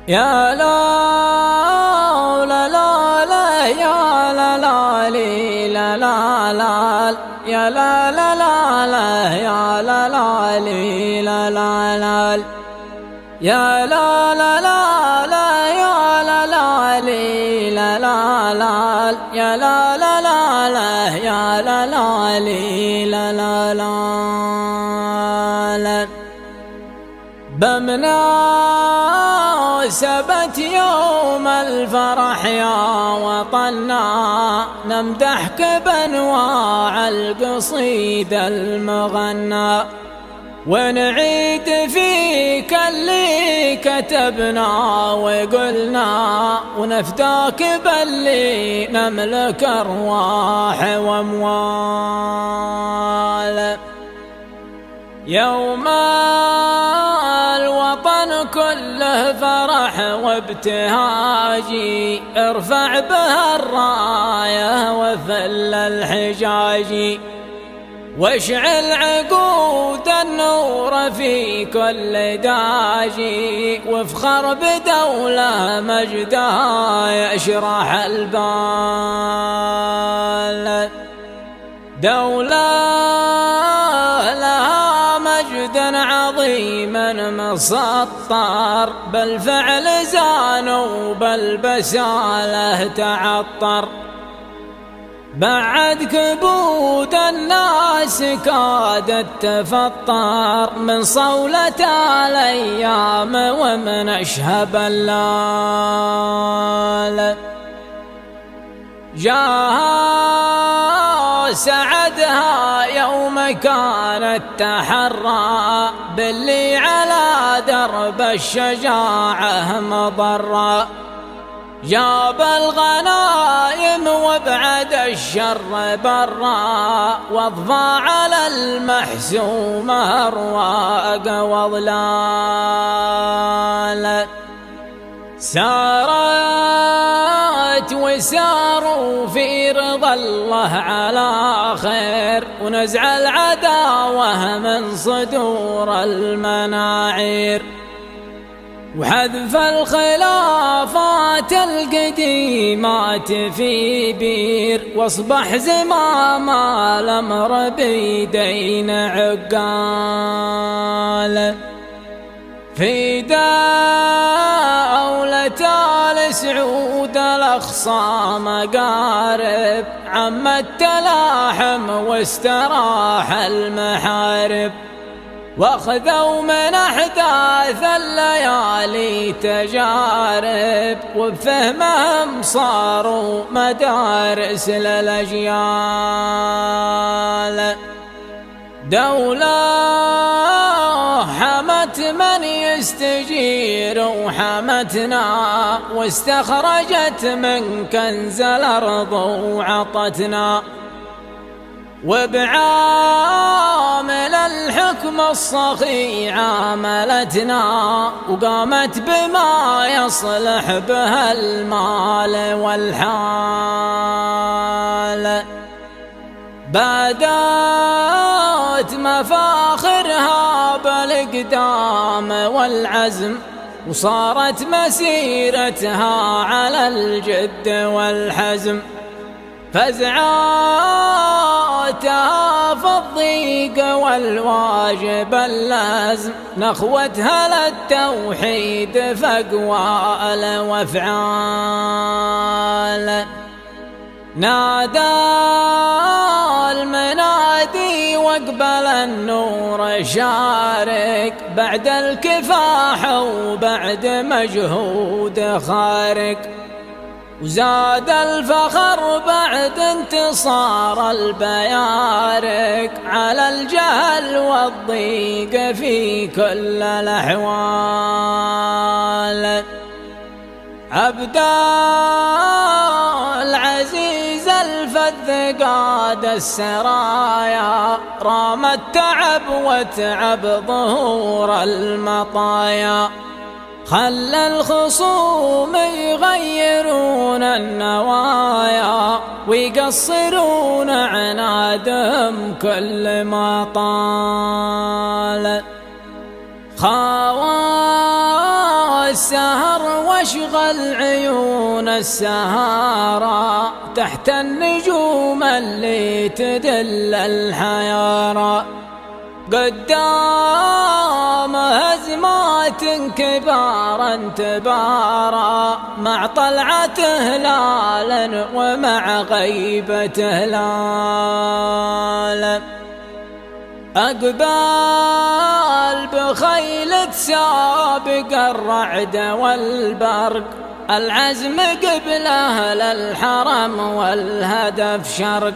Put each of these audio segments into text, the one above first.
يا لا لا لا لا يا لا لا لي لا لا لا يا لا لا لا لا يا لا لا لي لا لا لا يا لا لا لا لا يا لا لا لي لا لا لا يا لا لا لا لا يا لا لا لي لا لا لا بمناسبة يوم الفرح يا وطنا نمدحك بانواع القصيد المغنى ونعيد فيك اللي كتبنا وقلنا ونفداك باللي نملك أرواح وأموال. يوم الوطن كله فرح وابتهاجي ارفع بها الراية وفل الحجاج واشعل عقود النور في كل داجي وافخر بدولة مجدها يشرح البال. دولة لها مجد عظيما مسطر بالفعل زانوا بالبسالة تعطر بعد كبود الناس كادت تفطر من صولة الأيام ومن أشهب اللال. جاها سعدها يوم كانت تحرى باللي على درب الشجاعة مضرة جاب الغنايم وابعد الشر برا واضفى على المحسوم أرواق وضلال. سارت وساروا في رضا الله على خير ونزع العداوة من صدور المناعير وحذف الخلافات القديمات في بير واصبح زمام الأمر بيدين عقال. في دولة آل سعود الأخصام قارب عم التلاحم واستراح المحارب واخذوا من أحداث الليالي تجارب وبفهمهم صاروا مدارس للأجيال. دولة حمت من يستجير وحمتنا واستخرجت من كنز الأرض وعطتنا وبعامل الحكم الصخي عاملتنا وقامت بما يصلح بها المال والحال. بدات مفاخرها بالإقدام والعزم وصارت مسيرتها على الجد والحزم فزعاتها في الضيق والواجب اللازم نخوتها للتوحيد فأقوال وافعال. نادى المنادي واقبل النور شارك بعد الكفاح وبعد مجهود خارق وزاد الفخر بعد انتصار البيارق على الجهل والضيق في كل الأحوال. عبد العزيز الفذ قاد السرايا رام التعب وتعب ظهور المطايا خلى الخصوم يغيرون النوايا ويقصرون عنادهم كل ما طال. خواص السهر واشغل عيون السهارى تحت النجوم اللي تدل الحيارى. قدام أزمات كبارا تبارى مع طلعة هلال ومع غيبة هلال. أقبال بخيل تسابق الرعد والبرق العزم قبل أهل الحرم والهدف شرق.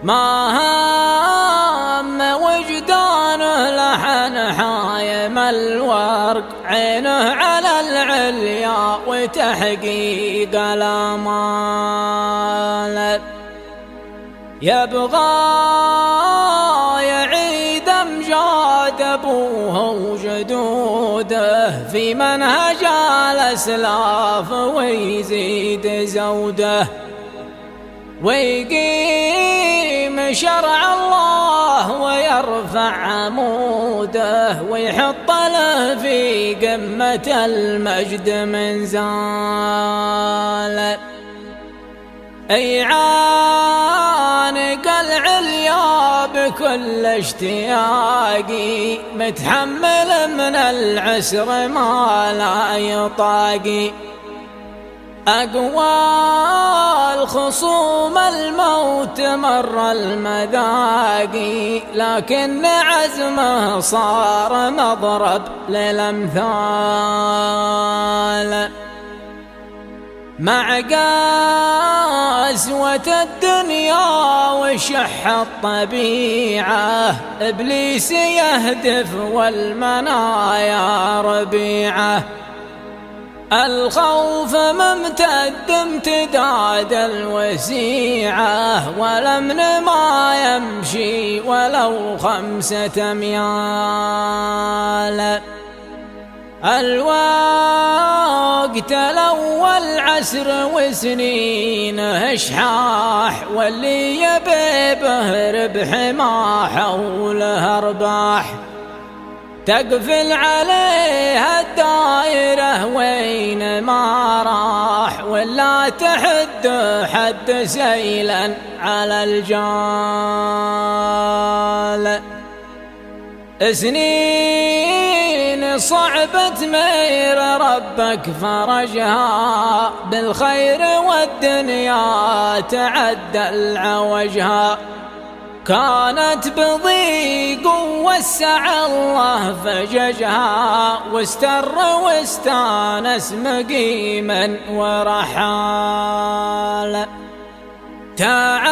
ما هم وجدانه لحن حايم الورق عينه على العليا وتحقيق الآمال. يبغى يعيد أمجاد أبوه وجدوده في منهج الأسلاف ويزيد زوده ويقيم شرع الله ويرفع عموده ويحط له في قمة المجد منزال. يعانق العليا بكل اشتياقي متحمل من العسر ما لا يطاقي. أقوى الخصوم الموت مر المذاقي لكن عزمه صار مضرب للأمثال. مع قسوة الدنيا وشح الطبيعة إبليس يهدف والمنايا ربيعة. الخوف ممتد امتداد الوسيعة والأمن ما يمشي ولو 5 أميال. الوقت الأول عسر وسنين إشحاح واللي يبي به ربح ما حوله أرباح. تقفل عليها الدائرة وين ما راح ولا تحد حد سيلا على الجال. سنين صعبة تمير ربك فرجها بالخير والدنيا تعدى العوجها. كانت بضيق ووسع الله فججها واستر واستانس مقيما ورحال. تعدلت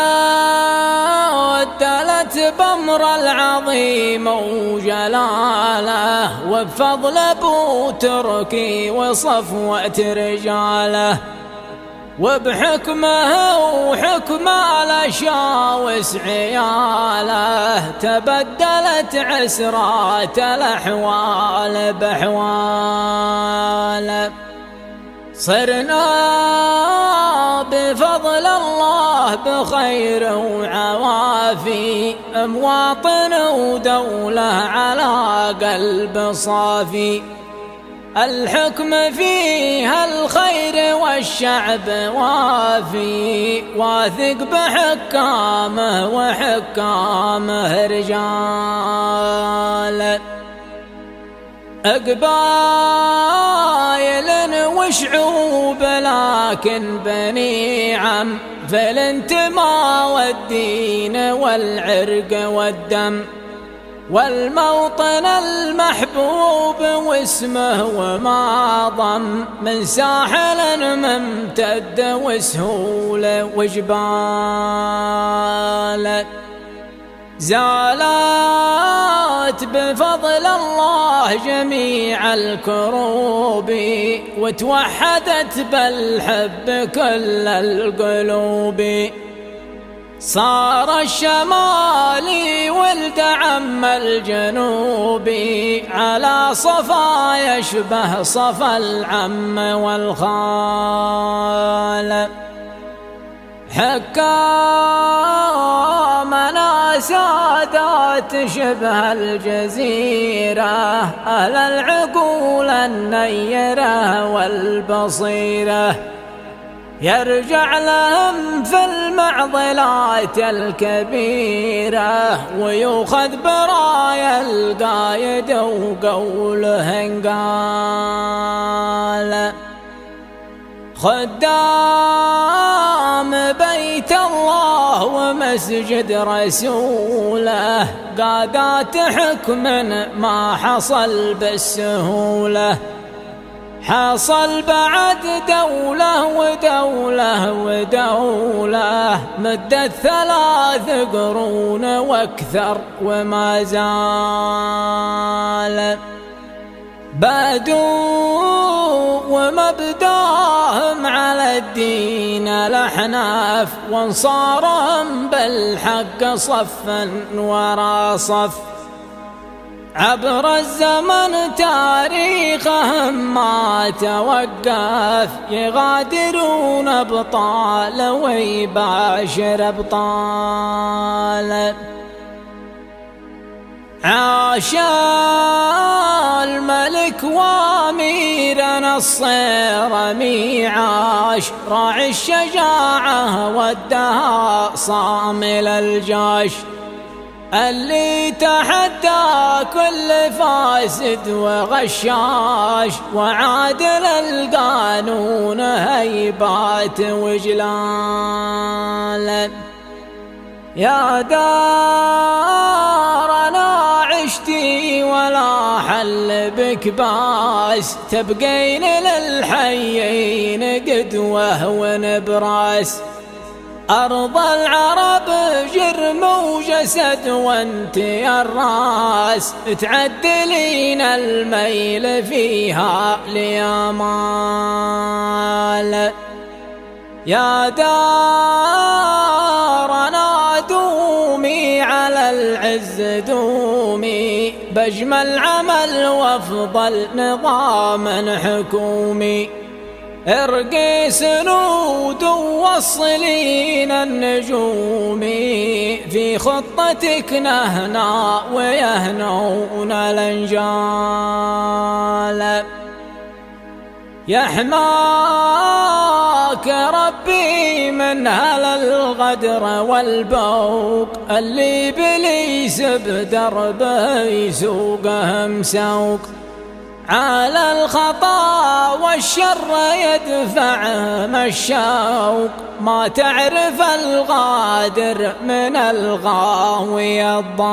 بأمر العظيم وجلاله وبفضل أبو تركي وصفوة رجاله وبحكمه وحكم الأشاوس عياله تبدلت عسرات الأحوال بأحواله. صرنا بفضل الله بخير وعوافي مواطن ودولة على قلب صافي. الحكم فيها الخير والشعب وافي واثق بحكامه وحكامه رجال. قبايل وشعوب لكن بني عم في الانتماء والدين والعرق والدم والموطن المحبوب واسمه وما ضم من ساحل ممتد وسهول وجبال. زالت بفضل الله جميع الكروب وتوحدت بالحب كل القلوب. صار الشمالي ولد عم الجنوبي على صفا يشبه صفا العم والخال. حكامنا سادات شبه الجزيرة، أهل العقول النيرة والبصيرة، يرجع لهم في المعضلات الكبيرة، ويؤخذ برايا القايد وقوله قال. خدام بيت الله ومسجد رسوله، قادات حكم ما حصل بالسهولة، حصل بعد دولة ودولة ودولة، مدت 3 قرون واكثر وما زال. بدوا ومبداهم على الدين الأحناف، وانصارهم بالحق صفا ورا صف، عبر الزمن تاريخهم ما توقف، يغادرون أبطال ويباشر أبطال. عاش الملك واميرنا الصيرمي، عاش راعي الشجاعة والدهاء صامل الجيش، اللي تحدى كل فاسد وغشاش، وعادل القانون هيبات وجلال. يا دارنا عشتي ولا حل بك باس، تبقين للحيين قدوة ونبراس، أرض العرب جرم وجسد وانت الراس، تعدلين الميل فيها ليمال. يا دارنا دومي على العز دومي، بأجمل عمل وافضل نظام حكومي، ارقي سنود ووصلين النجوم، في خطتك نهنا ويهنون الانجال. يحماك ربي من هل الغدر والبوق، اللي بليس بدربه يسوقهم سوق، على الخطا والشر يدفعهم الشوق، ما تعرف الغادر من الغاوي الضال.